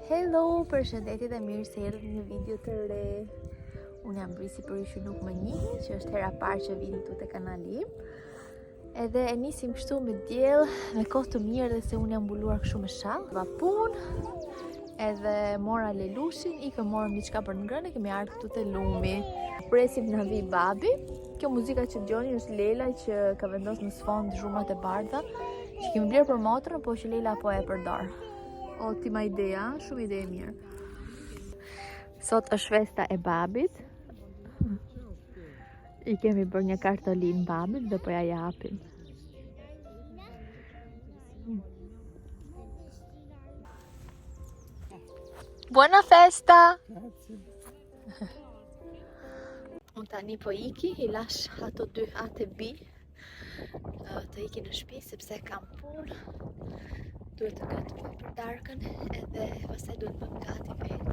Hello, përshëndetje dhe mirë se erdhët në një video të re. Unë jam Brisi, për ju që nuk më njihni, që është hera parë që vini këtu te kanali im. Edhe e nisim kështu me diell, me kohë të mirë dhe se unë jam mbuluar kështu me shall. Va punë, edhe mora lelushin, ikëm morëm diçka për të ngrënë, kemi ardhur këtu te lumi. Presim na vi babi. Kjo muzika që dëgjoni është Lela që ka vendosur në sfond zhurmat e bardha, që kemi blerë për motrën, po që Lela po e përdor. Ottima ideja, shumë ide e mirë. Sot është festa e babit. I kemi bërë një kartolin babit dhe po ja japim. Buona festa! Unë tani po iki, i lash ato dy atë bi të iki në shtëpi sepse kam punë. Duhet të gatuaj për darkën edhe pastaj duhet të bëm gati vetë.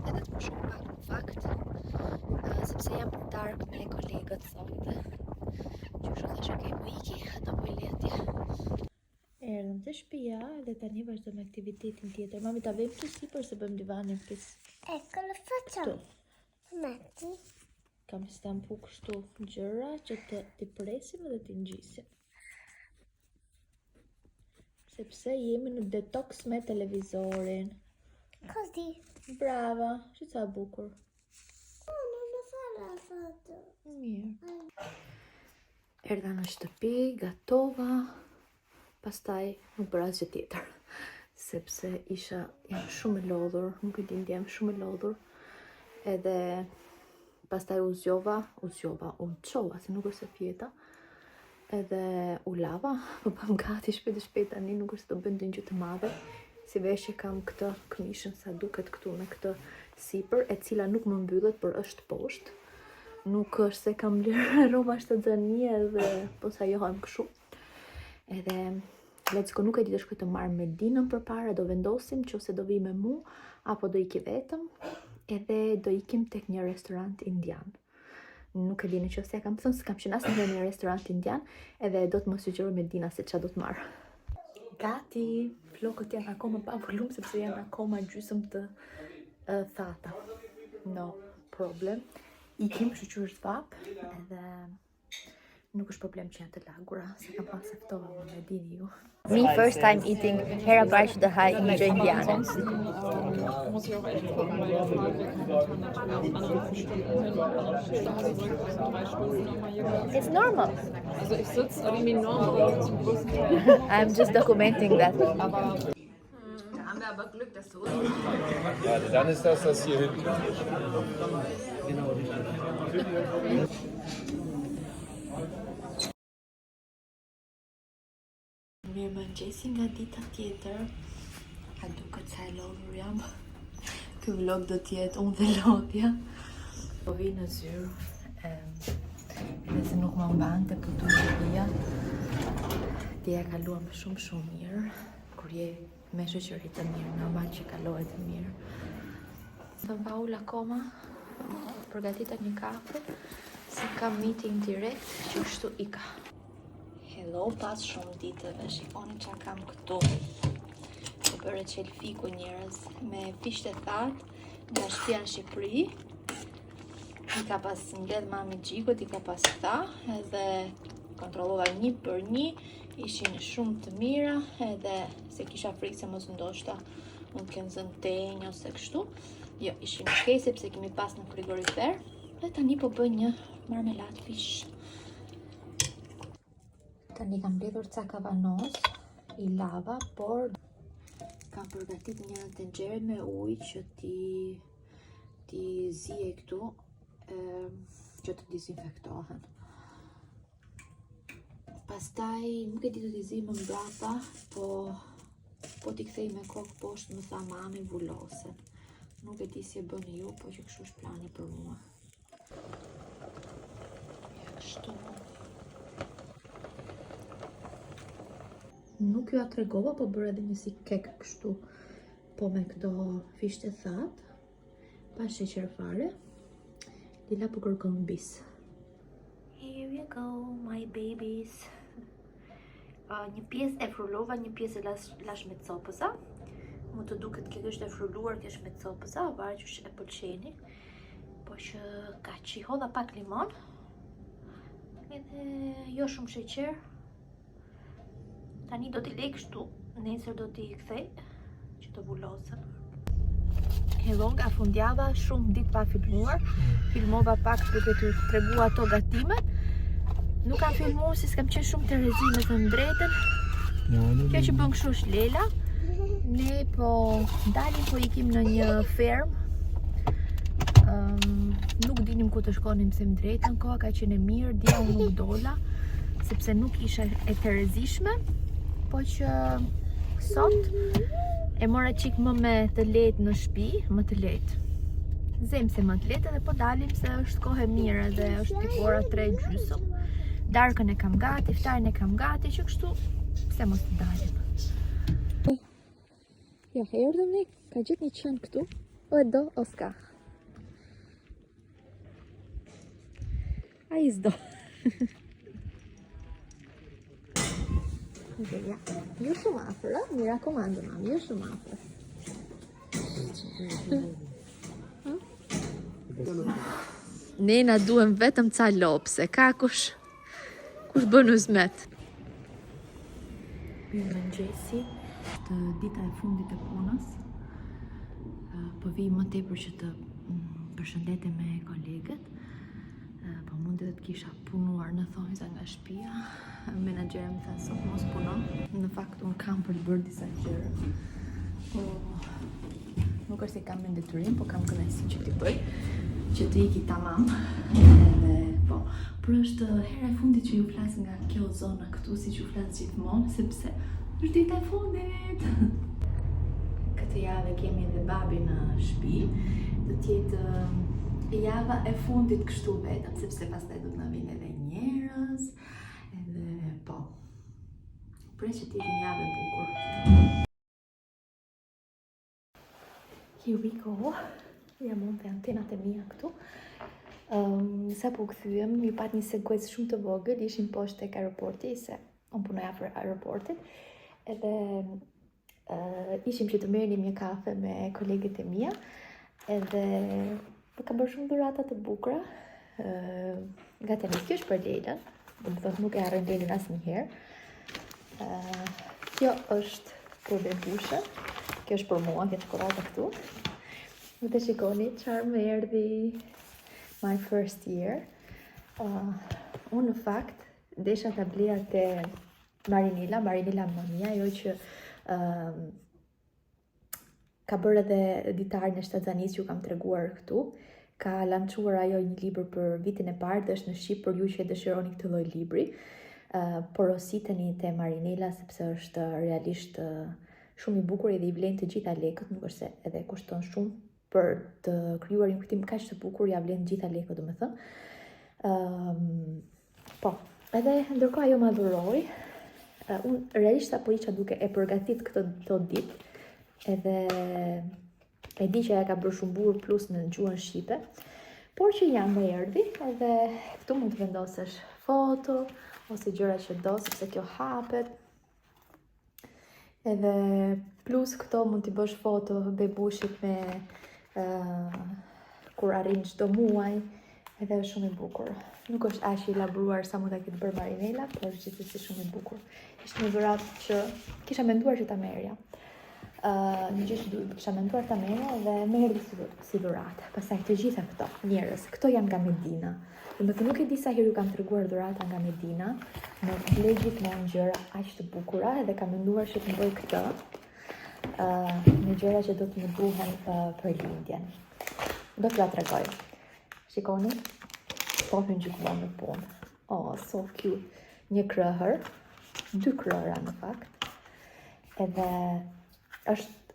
Edhe të më shumë pak në fakt, sepse jam për darkë me kolegët sot. Që shumë thashë okej, po iki, ato po i le atje. Erdhëm te shtëpia dhe tani vazhdojmë aktivitetin tjetër. Mami, ta vëmë këtu sipër se bëjmë divanin pis. Ecco, lo facciamo. Metti. Kam stampu kështu gjëra që t'i presim dhe t'i ngjisim. Sepse jemi në detox me televizorin. Così. Brava, që ca bukur. Oh, non lo fa la foto. Mirë. Erdha në shtëpi, gatova, pastaj nuk bëra asgjë tjetër. Sepse jam shumë e lodhur, nuk e di, jam shumë e lodhur. Edhe pastaj u çova, unë çova, se nuk është e pjeta. Edhe u lava, po bëm gati shpejt tani, nuk është të bëndë një gjë të madhe. Si veshje kam këtë këmishën sa duket këtu me këtë sipër, e cila nuk më mbyllet, por është poshtë. Nuk është se kam lirë rroba shtazanie edhe po sa johem kështu. Edhe Lecko nuk e di të shkoj të marr me Dinën përpara, do vendosim nëse do vi me mua apo do iki vetëm, edhe do ikim tek një restorant indian. Nuk e di nëse ja kam thënë se kam qenë asnjëherë në një restorant indian, edhe do të më sugjeroj me Dina se çfarë do të marr. Gati, flokët janë akoma pa volum sepse janë akoma gjysmë të thata. No problem. Ikim, kështu që është vap, edhe nuk është problem që janë të lagura, se kam pas aftova me Dini ju. Me first time eating hera parë që të haj një gjë indiane. It's normal. Also ich sitze irgendwie normal. I'm just documenting that. Da haben wir aber Glück, dass du Ja, dann ist das hier hinten. Mirë më ngjesi nga dita tjetër. A duket sa e lodhur jam. Ky vlog do t'jetë unë dhe lodhja. Po vi në zyrë. Edhe se nuk më mbante po du shtëpia. Ti e kaluam shumë mirë. Kur je me shoqëri të mirë, normal që kalohet mirë. Të mbaul akoma. Përgatita një kafe. Se kam meeting direkt që kështu ika. Hello, pas shumë ditëve, shikoni që kam këtu. Të bërë qelfiku njerëz me fisht e thatë nga shtëpia në Shqipëri. I ka pas mbledh mami Gjikut, i ka pas këta, edhe kontrollova 1 për 1, ishin shumë të mira, edhe se kisha frikë se mos ndoshta mund të kenë zënë tenj ose kështu. Jo, ishin okay sepse kemi pas në frigorifer, dhe tani po bëj një marmelat fish. Tani kam mbledhur ca kavanos, i lava, por kam përgatit një tenxhere me ujë që ti zije këtu, që të dezinfektohen. Pastaj nuk e di të t'i zi më mbrapa, po t'i kthej me kokë poshtë, më tha mami vullosen. Nuk e di si e bëni ju, po që kështu është plani për mua. Ja, kështu. Nuk ju a tregova, po bërë edhe një si kek kështu, po me këto fisht e thatë, pa sheqer fare. Dila po kërkon bis. Here you go, my babies. Një pjesë e frullova, një pjesë e lash me copësa. mu të duket kjo është e fruluar, kjo është me copëza, varet që e pëlqeni. Po që ka që hodha pak limon, edhe jo shumë sheqer. Tani do t'i lej kështu, nesër do t'i kthej, që të vullosën. Hello nga fundjava, shumë ditë pa filmuar. Filmova pak duke t'ju tregu ato gatimet. Nuk kam filmuar se s'kam qenë shumë të rezime të drejtën. Kjo që bën kështu është Lela. Ne po dalim, po ikim në një ferm. Nuk dinim ku të shkonim se më drejtën, koha ka qenë e mirë, dia unë nuk dola, sepse nuk isha e të rezishme, po që sot e mora qik më me të lehtë në shtëpi, më të lehtë. Zem se më të lehtë edhe po dalim se është kohë e mirë edhe është tipo ora 3:30. Darkën e kam gati, iftarin e kam gati, që kështu pse mos të dalim. Ja, erdhëm ne, ka gjetë një qenë këtu. O e do, o s'ka. A i s'do. Ja, jo shumë afër, mi rakomando, mam, jo shumë afër. Ne na duhem vetëm ca lopse, ka kush bën uzmet. Mirë mëngjesi, është dita e fundit e punës. Po vi më tepër që të përshëndetem me kolegët. Po mund të kisha punuar në thonjza nga shtëpia. Menaxheri më tha sot mos punon. Në fakt unë kam për të bërë disa gjëra. Po nuk është se kam me detyrim, po kam kënaqësi që t'i bëj, që të iki tamam. Edhe po, por është hera e fundit që ju flas nga kjo zona këtu, siç ju flas gjithmonë, sepse është dita e fundit. Këtë javë kemi edhe babi në shtëpi. Do t'jetë java e fundit kështu vetëm, sepse pastaj do të na vinë edhe njerëz, edhe po. Prej që t'jetë një javë e bukur. Here we go. Jam unë të antenat e mia këtu. Sa po kthyem, ju pat një sekuencë shumë të vogël, ishim poshtë tek aeroporti, se unë punoj afër aeroportit, edhe ishim që të merrnim një kafe me kolegët e mia, edhe po ka bërë shumë dhurata të bukura. Nga të kjo është për Lelën, do të thotë nuk e harroj Lelën asnjëherë. Kjo është për Bebusha, kjo është për mua, kjo çokoladë këtu. Më të shikoni çfarë më erdhi my first year. Unë në fakt desha ta bleja te Marinela Monia, ajo që ka bërë edhe ditarin e Shtatzanis që ju kam treguar këtu. Ka lançuar ajo një libër për vitin e parë dhe është në shqip për ju që e dëshironi këtë lloj libri. Porositeni te Marinela sepse është realisht shumë i bukur edhe i vlen të gjitha lekët, nuk është se edhe kushton shumë për të krijuar një kuptim kaq të bukur, ja vlen të gjitha lekët, domethënë. Po, edhe ndërkohë ajo ma dhuroi. Unë realisht apo isha duke e përgatit këto ditë, edhe e di që ja ka bërë shumë bukur plus në gjuhën shqipe, por që jam më erdhi, edhe këtu mund të vendosësh foto ose gjëra që do, sepse kjo hapet. Edhe plus këto mund t'i bësh foto bebushit me kur arrin çdo muaj, edhe është shumë i bukur. Nuk është aq i laburuar sa mund ta ketë bërë Marinela, por është gjithsesi shumë i bukur. Ishte një dhuratë që kisha menduar që ta merrja. Një gjë që kisha menduar ta merrja dhe më erdhi si dhuratë. Pastaj të gjitha këto njerëz, këto janë nga Medina. Domethënë nuk e di sa herë ju kam treguar dhurata nga Medina, më blej gjithmonë gjëra aq të bukura edhe kam menduar që të bëj këtë. Në gjëra që do të më duhen për lindjen. Do t'la tregoj. Shikoni, po hyn gjithmonë në punë. Oh, so cute. Një krahër, 2 krahëra në fakt. Edhe është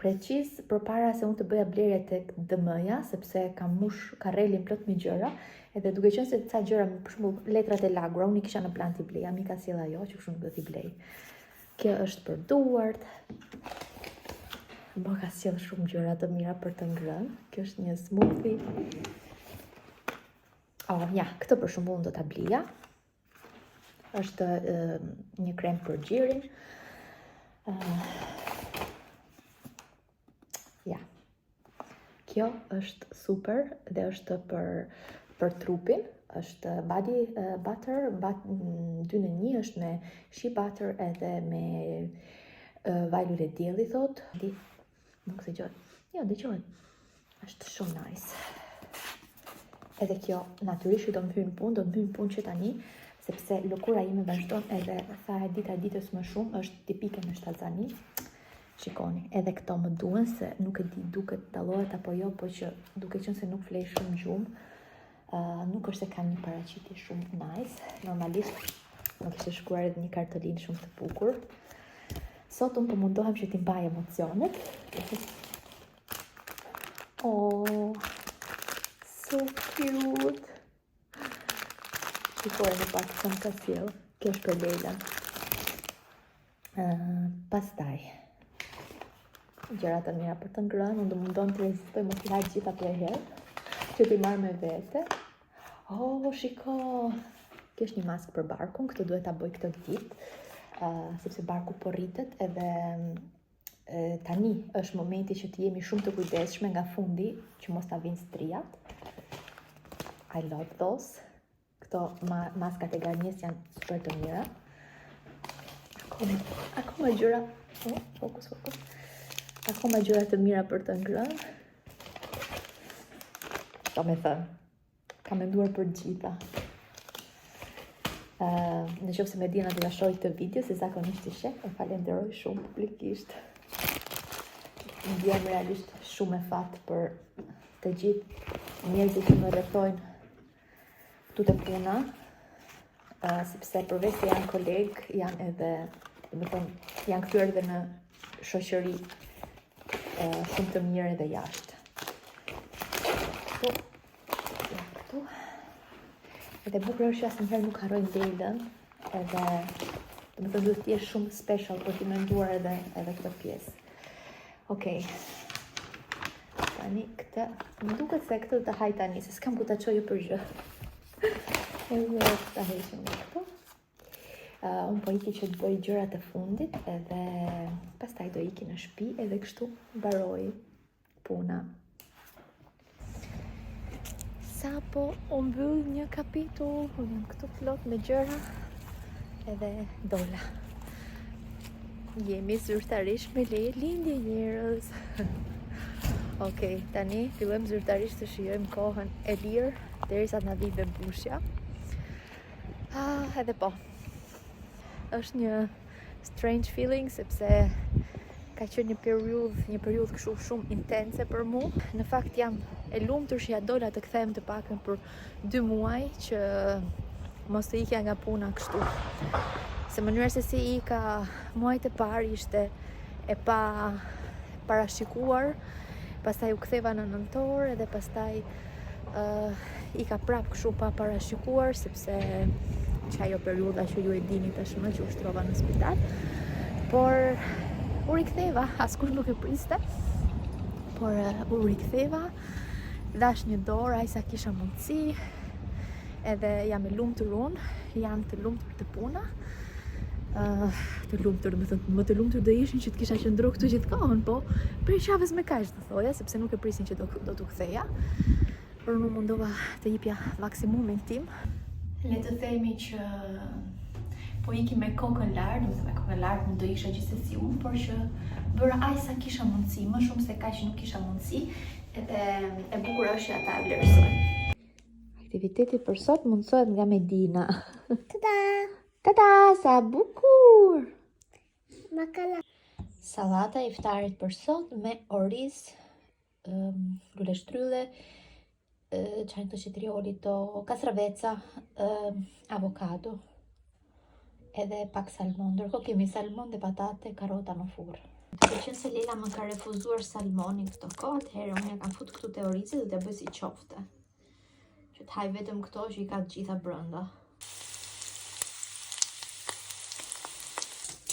precis përpara se unë të bëja blerje tek DM-ja, sepse kam mush karrelin plot me gjëra, edhe duke qenë se ca gjëra, për shembull letrat e lagura, unë i kisha në plan t'i bleja, mi ka sjell ajo që kështu nuk do t'i blej. Kjo është për duart. Më ka sjell shumë gjëra të mira për të ngrënë. Kjo është një smoothie. Oh, ja, këtë për shembull do ta blija. Është një krem për gjirin. Ja. Kjo është super dhe është për trupin, është body butter, 2 në 1 është me shea butter edhe me vaj lule dielli thot. Nuk se gjohet. Jo, dëgjohet. Është shumë nice. Edhe kjo natyrisht do më hyn punë që tani, sepse lëkura ime vazhdon edhe tha e ditës më shumë, është tipike në Shtatzani. Shikoni, edhe këto më duen se nuk e di duket dallohet apo jo, po që duke qenë se nuk flej shumë gjumë, nuk është se kam një paraqitje shumë nice. Normalisht më kishte shkruar edhe një kartolinë shumë të bukur. Sot unë po mundohem që t'i mbaj emocionet. Oh, so cute. Shikoj në pak që më ka sjell. Kjo është për Leila. Pastaj gjërat e mira për të ngrënë, unë do mundon të rezistoj mos i haj gjitha për herë, që t'i marr me vete. Oh, shiko! Kjo është një maskë për barkun, këtë duhet ta bëj këtë ditë, sepse barku po rritet edhe tani është momenti që të jemi shumë të kujdesshme nga fundi, që mos ta vinë strijat. I love those. Këto maskat e Garniers janë super të mira. Akoma gjëra. Fokus. Akoma gjëra të mira për të ngrënë. Ka me thënë. Ka menduar për gjitha. Në qoftë se me Diana do ta shohë këtë video, se zakonisht i sheh, e falenderoj shumë publikisht. Ndjem realisht shumë e fat për të gjithë njerëzit që më rrethojnë këtu te puna, sepse përveç se janë kolegë, janë edhe, janë kthyer edhe në shoqëri shumë të mirë edhe jashtë. Këtu. Edhe bukur është që asnjëherë nuk harroj Leilën, edhe duhet të jesh shumë special për t'i menduar edhe këtë pjesë. Okej. Tani këtë, më duket se këtë do ta haj tani, se s'kam ku ta çoj për gjë. Edhe ta heqim këtu. Unë po iki që të bëj gjërat e fundit, edhe pastaj do iki në shtëpi, edhe kështu mbaroj puna. Sa po u mbyll një kapitull, unë jam këtu plot me gjëra, edhe dola. Jemi zyrtarisht me leje lindje njerëz. Okej, tani fillojmë zyrtarisht të shijojmë kohën e lirë derisa na vi bebushja. Edhe po. Është një strange feeling sepse ka qenë një periudhë kështu shumë intense për mua. Në fakt jam e lumtur që ja dola të kthehem të paktën për 2 muaj që mos të ikja nga puna kështu. Se mënyra se si ika muajt e parë ishte e pa parashikuar, pastaj u ktheva në nëntor edhe pastaj ika prap kështu pa parashikuar sepse që ajo periudha që ju e dini tashmë që u shtrova në spital. Por u riktheva, askush nuk e priste. Por u riktheva, dash një dorë aq sa kisha mundësi. Edhe jam e lumtur unë, jam të lumtur të puna. Të lumtur, më të lumtur do ishin që të kisha qëndruar këtu gjithkohën, po për qafës me kaq të thoja, sepse nuk e prisin që do t'u ktheja. Por unë mundova të jepja maksimumin tim. Le të themi që po iki me kokën lart, me kokën lart nuk do isha gjithsesi unë, por që bëra aq sa kisha mundësi, më shumë se kaq nuk kisha mundësi, edhe e bukur është që ata e vlerësojnë. Aktiviteti për sot mundsohet nga Medina. Tada! Tada, sa bukur! Makala. Sallata e iftarit për sot me oriz, lule shtrylle, çajin të cetrioli to kastraveca, avokado, edhe pak salmon. Ndërkohë kemi salmon dhe patate, karota në furrë. Duke qenë se Leila më ka refuzuar salmonin këto kohë, atëherë unë ja kam fut këtu te orizi dhe t'ja bëj si qofte. Që të haj vetëm këto që i ka të gjitha brenda.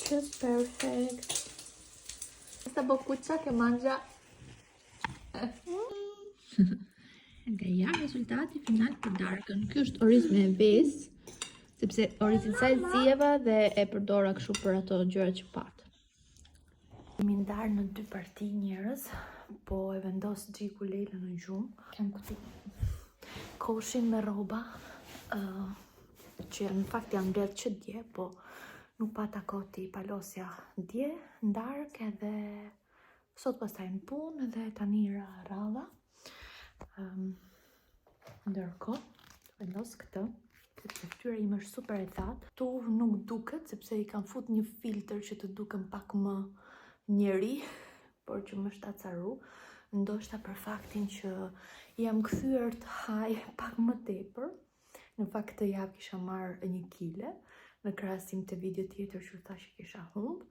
Just perfect. Questa boccuccia che mangia. Nga janë rezultati final për darkën. Ky është oriz me vezë, sepse orizin sa e zjeva dhe e përdora kështu për ato gjërat që pat. Kemi ndarë në 2 parti njerëz, po e vendos Gjiku Lelën në gjumë. Kem këtu koshin me rroba, që në fakt jam mbledh që dje, po nuk pata kohë t'i palosja dje, ndark edhe sot pastaj në punë edhe tani rradha. Ndërkohë, vendos këtë, sepse fytyra ime është super e thatë. Tu nuk duket, sepse i kam fut një filtr që të dukem pak më njeri, por që më shtacaru. Ndoshta për faktin që jam kthyer të haj pak më tepër. Në fakt këtë javë kisha marrë 1 kile, në krahasim të video tjetër që thash që kisha humb.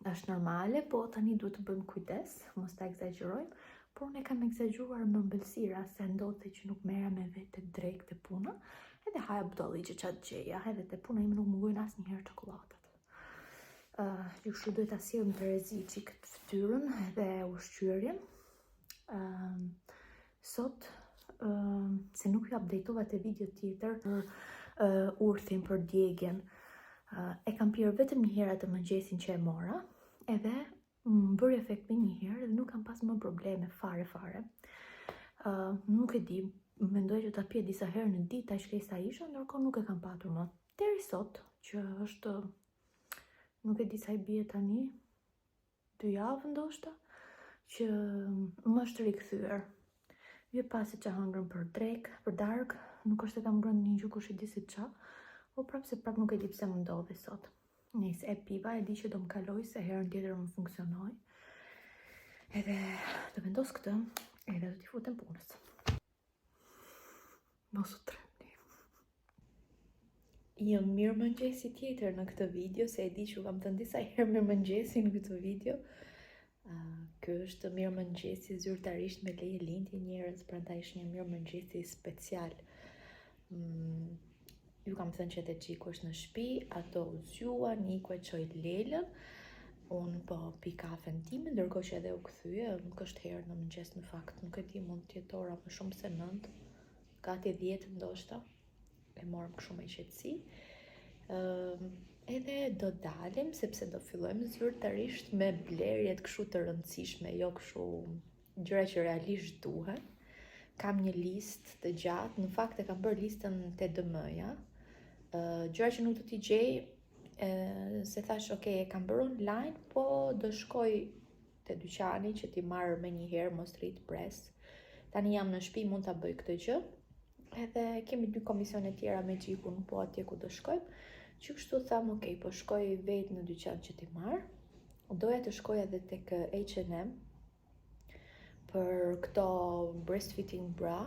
Është normale, po tani duhet të bëjmë kujdes, mos ta egzagjerojmë. Por unë e kam egzagjuar më mbëlsira se ndodhte që nuk merra me vete drejt te puna, edhe haja budalli që qatë gjeja, edhe te puna ime nuk më gojnë asnjëherë çokoladat. Ju kështu duhet ta sjellëm Terezi çik fytyrën edhe ushqyerjen. Sot se nuk ju updateova te video tjetër për urthin për djegjen. E kam pirë vetëm një herë atë mëngjesin që e mora, edhe më bëri efekt me një herë dhe nuk kam pas më probleme fare. Nuk e di, mendoj që ta pije disa herë në ditë, aq shkesa isha, ndërkohë nuk e kam patur më. Deri sot, që është, nuk e di sa i bie tani, 2 javë ndoshta, që më është rikthyer. Vje pasi që hëngrën për drek, për dark, nuk është e kam ngrënë një gjukush i di si qa, po prap nuk e di pse më ndodhi sot. Nëse e piva, e di që do më kaloj se herën tjetër më funksionoj. Edhe do vendos këtë, edhe do t'i futem punës. Mos u tremni. Jam mirëmëngjesi tjetër në këtë video, se e di që kam thënë disa herë mirëmëngjesi në këtë video. Ky është mirëmëngjesi zyrtarisht me leje lindje njerëz, prandaj është një mirëmëngjesi special. Ju kam thënë që edhe Gjiku është në shtëpi, ato u zgjuan, iku e çoi Lelën. Unë po pi kafen time, ndërkohë që edhe u kthye, nuk është herë në mëngjes në fakt, nuk e di, mund të jetë ora më shumë se 9, gati 10 ndoshta. E morëm kështu me qetësi. Edhe do dalim, sepse do fillojmë zyrtarisht me blerjet kështu të rëndësishme, jo kështu gjëra që realisht duhen. Kam një listë të gjatë, në fakt e kam bërë listën te DM-ja. Gjëra që nuk do t'i gjej, se thash, ok, e kam bërë online, po do shkoj te dyqani që t'i marrë me një herë, mos rrit pres. Tani jam në shtëpi, mund ta bëj këtë gjë. Edhe kemi 2 komisione tjera me Gjikun, po atje ku do shkojmë. Që kështu tham, ok, po shkoj vetë në dyqan që t'i marrë. Doja të shkoj edhe tek H&M për këto breastfeeding bra,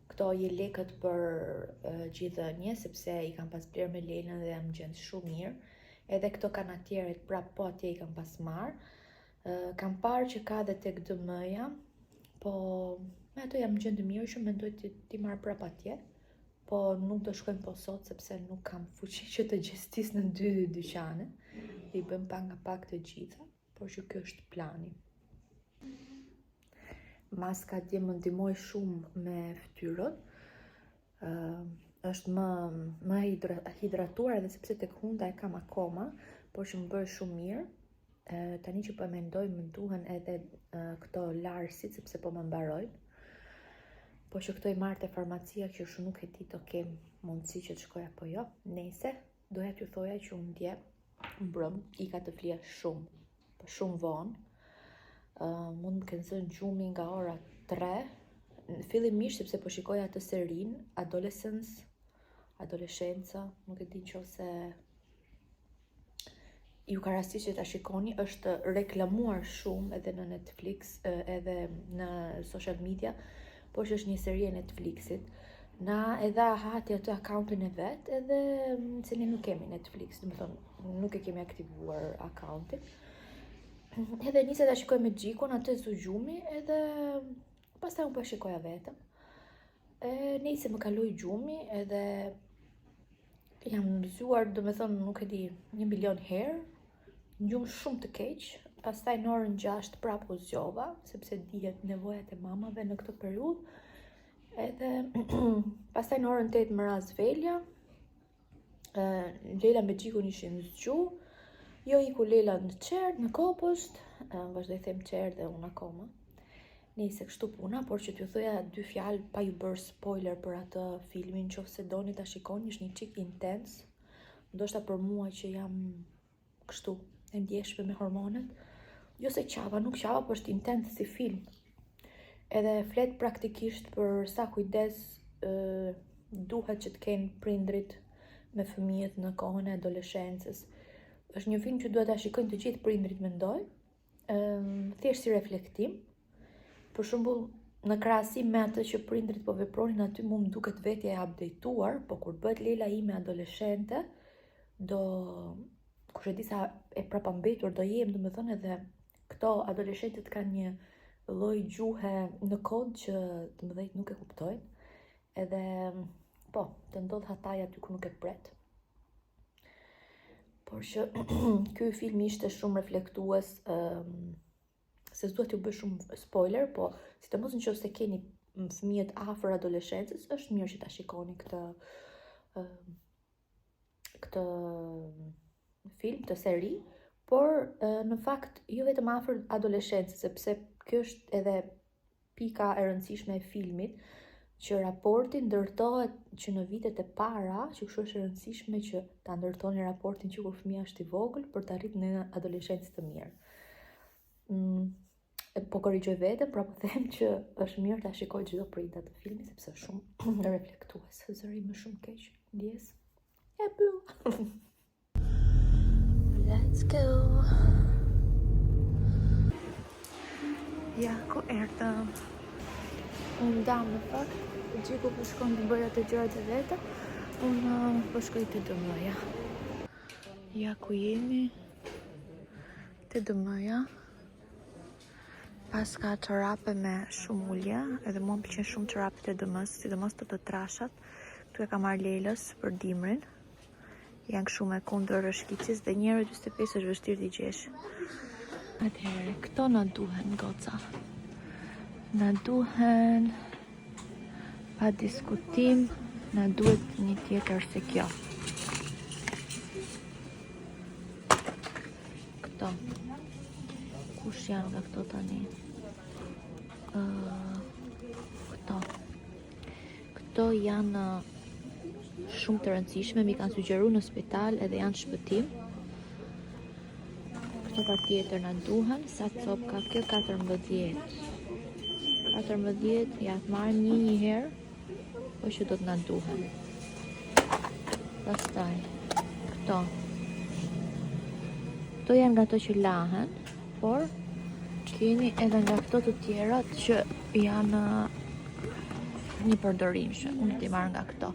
këto jelekët për gjithëdhënie, sepse i kam pas bler me Lelën dhe jam gjendë shumë mirë. Edhe këto kanatierët prap po atje i kam pas marrë. Kam parë që ka dhe tek DM-ja, po me ato jam gjendë mirë, që mendoj t'i marrë prap atje. Po nuk do shkojmë po sot, sepse nuk kam fuqi që të gjestis në 2 dyqane. I bëm pa nga pak të gjitha, por që kjo është plani. Maska dje më ndihmoi shumë me fytyrën. Është më hidratuar edhe sepse tek hunda e kam akoma, por që më bëri shumë mirë. Tani që po e mendoj, më duhen edhe këto larësit, sepse po më mbarojnë. Po që këto i marrë te farmacia, që shumë nuk e di do kem mundësi që të shkoj apo jo. Nese, doja t'ju thoja që unë dje mbrëm ika të flija shumë, po shumë vonë. Mund më kenë zënë gjumi nga ora 3. Fillimisht sepse po shikoja atë serin, adoleshenca, nuk e di nëse ju ka rastisht që ta shikoni, është reklamuar shumë edhe në Netflix, edhe në social media, por që është një seri e Netflixit. Na edhe hati atë akauntin e vet, edhe se ne nuk kemi Netflix, do të thonë, nuk e kemi aktivuar akauntin. Edhe nisi ta shikoj me Gjikun, atë zu gjumi, edhe pastaj unë po shikoja vetëm. Nisi më kaloi gjumi, edhe jam mësuar, do të thonë, nuk e di, 1 milion herë, gjumë shumë të keq. Pastaj në orën 6 prapë u zgjova, sepse dihet nevojat e mamave në këtë periudhë. Edhe pastaj në orën 8 më raz velja. Lela me Gjikun ishin zgju. Jo iku Lela në qerë, në kopësht, vazhdoj them qerë dhe unë akoma. Nëse kështu puna, por që t'ju thoja 2 fjalë pa ju bërë spoiler për atë filmin, nëse doni ta shikoni, është një çik intens. Ndoshta për mua që jam kështu e ndjeshme me hormonet. Jo se qava, nuk qava, por është intens si film. Edhe flet praktikisht për sa kujdes duhet që të kenë prindrit me fëmijët në kohën e adoleshencës. Është një film që duhet ta shikojnë të gjithë prindrit, mendoj. Thjesht si reflektim. Për shembull, në krahasim me atë që prindrit po vepronin aty, mu më duket vetja e updateuar, po kur bëhet Lela ime adoleshente, kush e di sa e prapambetur do jem, domethënë edhe këto adoleshentët kanë një lloj gjuhe në kod që të mëdhenjt nuk e kuptojnë. Edhe po, të ndodh hataj aty ku nuk e pret. Por që ky film ishte shumë reflektues, se s'dua t'ju bëj shumë spoiler, po sidomos nëse keni fëmijët afër adoleshencës, është mirë që ta shikoni këtë film, të seri, por në fakt jo vetëm afër adoleshencës, sepse kjo është edhe pika e rëndësishme e filmit, që raporti ndërtohet që në vitet e para, që kështu është e rëndësishme që ta ndërtoni raportin që kur fëmia është i vogël për të arritur në adoleshencë të mirë. Po korrigjoj veten, pra po them që është mirë ta shikojë çdo prind atë filmin sepse është shumë reflektues. Zëri më shumë keq. Ndjes. E byll. Let's go. Ja, ku erdhëm. Unë dam në fakt, Gjiku po shkon të bëja të gjërat e veta, unë po shkoj të dëmëja. Ja ku jemi, të dëmëja. Pas ka çorape me shumë ulje, edhe mua më pëlqen shumë çorapet e dëmës, sidomos të trashat. Këtu e ka marrë Lelës për dimrin. Janë kështu me kundër rëshqicës dhe 1,45 është vështirë t'i gjesh. Atëherë, këto na duhen goca. Na duhen, pa diskutim, na duhet një tjetër se kjo. Këto. Kush janë nga këto tani? Këto. Këto janë shumë të rëndësishme, mi kanë sugjeruar në spital edhe janë shpëtim. Këto pa tjetër na duhen, sa cop ka kjo 14. 14, ja të marrim një herë, po që do të na duhen. Pastaj, këto. Këto janë nga ato që lahen, por keni edhe nga këto të tjerat që janë një përdorimshme. Unë t'i marr nga këto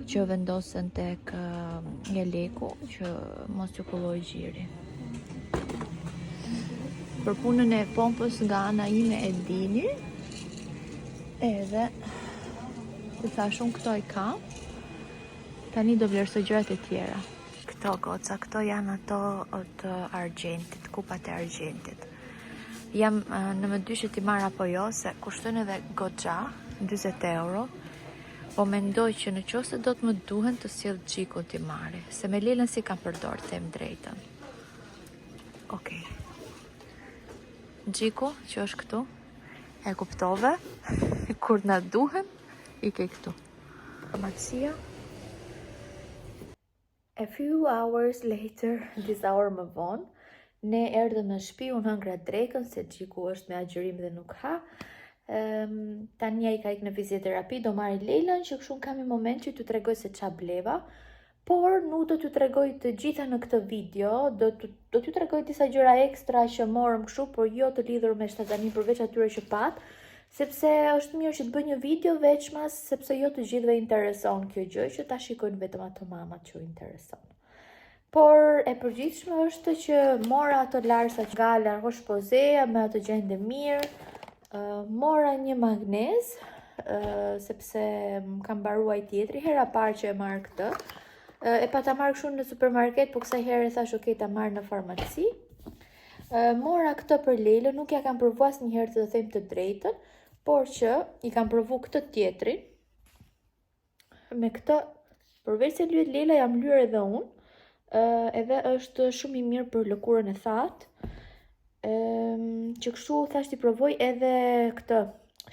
që vendosen tek leku që mos t'ju kulloj gjiri. Për punën e pompës nga ana ime e dini, edhe si thashun këto i kam, tani do vlerësoj gjërat e tjera. Këto goca, këto janë ato të argjentit, kupat e argjentit. Jam në më dyshë t'i marr apo jo, se kushtojnë edhe goxha, 20 euro, po mendoj që në qoftë se do të më duhen të sjell Gjikun t'i marri, se me Lelën si kam përdor, them drejtën. Okej. Gjiku, që është këtu, e kuptove, kur na duhen, i ke këtu. Farmacia. A few hours later, disa orë më vonë, ne erdhëm në shtëpi, unë hëngra drekën, se Gjiku është me agjërim dhe nuk ha. Tani ai ka ikë në fizioterapi, do marrë Lelën, që kështu kam një moment që t'ju tregoj se ç'a bleva. Por nuk do t'ju tregoj të gjitha në këtë video, do t'ju tregoj disa gjëra ekstra që morëm kështu, por jo të lidhur me shtazani përveç atyre që pat, sepse është mirë që të bëj një video veçmas, sepse jo të gjithëve intereson kjo gjë, që ta shikojnë vetëm ato mamat që intereson. Por e përgjithshme është që mora ato larsa nga Largosh Pozea me ato gjende mirë, mora një magnez, sepse më kam mbaruar tjetri, hera parë që e marr këtë. E pa ta marrë kështu në supermarket, po kësaj herë thash ok ta marrë në farmaci. Mora këtë për Lelën, nuk ja kam provu asnjëherë të them të drejtën, por që i kam provu këtë tjetrin. Me këtë, përveç se lyhet Lela, jam lyer edhe unë, edhe është shumë i mirë për lëkurën e thatë. Që kështu thash t'i provoj edhe këtë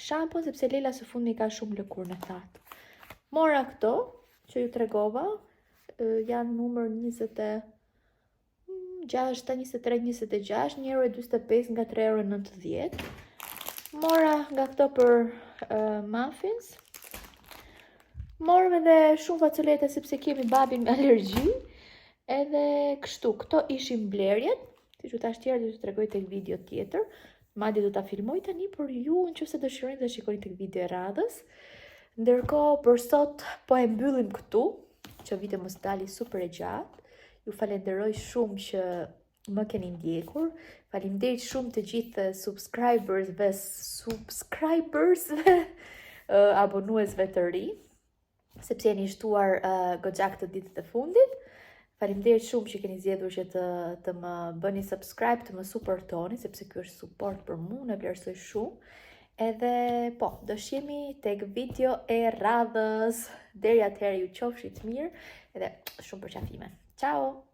shampon sepse Lela së fundmi ka shumë lëkurën e thatë. Mora këto që ju tregova, janë numër 26, 23, 26, €1.45 nga €3.90. Mora nga këto për muffins. Morëm edhe shumë facolete sepse kemi babin me alergji. Edhe kështu, këto ishin blerjet. Si që tash tjerë do të tregoj tek video tjetër. Madje do ta filmoj tani për ju nëse dëshironi të shikoni tek video e radhës. Ndërkohë për sot po e mbyllim këtu, që video mos dali super e gjatë. Ju falenderoj shumë që më keni ndjekur. Faleminderit shumë të gjithë subscribersve, abonuesve të ri, sepse jeni shtuar goxha këtë ditët e fundit. Faleminderit shumë që keni zgjedhur që të më bëni subscribe, të më supportoni, sepse ky është support për mua, e vlerësoj shumë. Edhe po, do shihemi tek video e radhës. Deri atëherë ju qofshit mirë edhe shumë përqafime. Ciao!